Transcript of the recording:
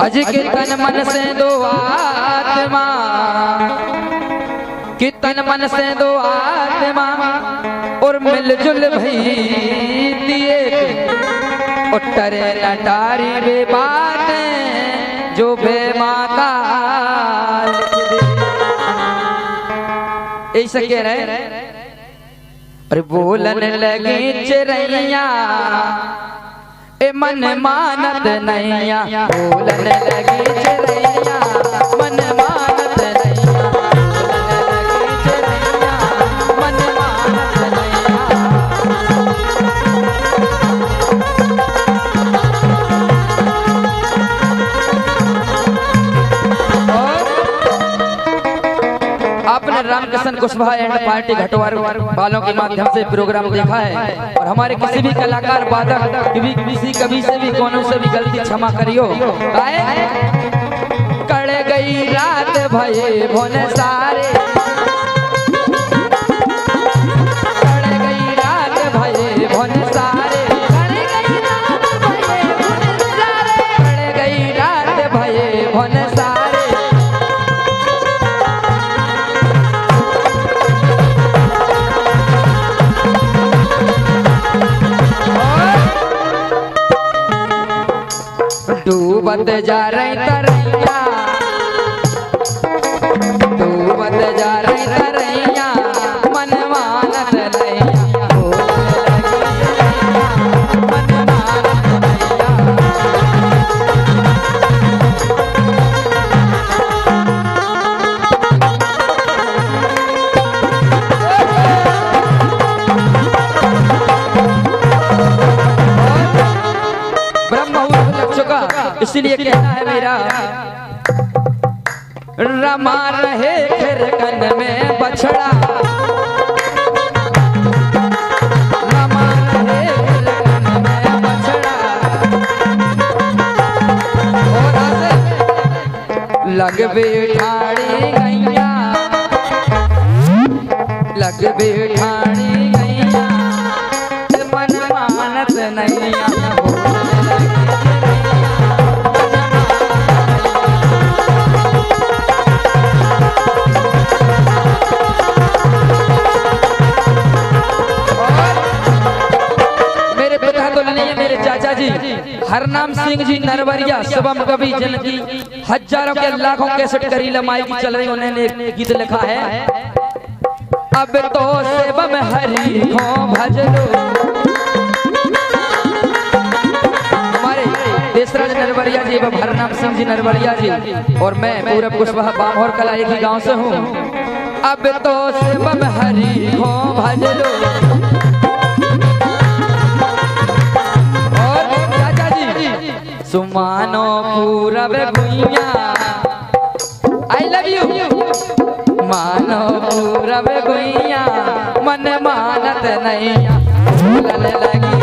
अज के तन मन से दो आत्मा, कि तन मन से दो आत्मा और मिलजुल भई दिए उठरे नटारी बे बातें जो बेमाता ऐसा कह रहे। अरे बोलन लगी चिड़ैया ए मन मानत नैया, बोलन लगी चिड़ैया मन मानत नैया, बोलन लगी चिड़ैया मन मानत नैया। आपने रामकिशन कुशवाहा एंड पार्टी घटवार वालों के माध्यम से प्रोग्राम देखा है और हमारे किसी भी कलाकार वादक किसी कभी से भी कोनो से भी गलती क्षमा करियो। कड़ गई रात भये भोन सारे, कड़ गई रात भये भोन सारे, कड़ गई रात भये भोन सारे। डूबत जा रही तरैया, डूबत जा रही तरैया मन मानत नैया, मन मानत नैया। इसलिए कहना है मेरा, रमा रहे खिरकन में बछड़ा, रमा रहे खिरकन में बछड़ा, लग बैठाड़ी गैया, लग बैठाड़ी गैया मन मानत नैया। हरनाम सिंह जी नरवरिया शुभम कवि जिनकी हजारों के लाखों कैसेट करी लमाई की चल रही, उन्होंने एक गीत लिखा है, अब तो शिवम हरि को भज लो। हमारे देशराज नरवरिया जी एवं हरनाम सिंह जी नरवरिया जी और मैं पूरब कुशवाहा बामहोर कला एक ही गांव से हूँ। अब तो शिवम हरि को भज लो, सुमानो पूरब गुइया, आई लव यू, मानो पूरब गुइया मन मानत नैया, बोलन लगी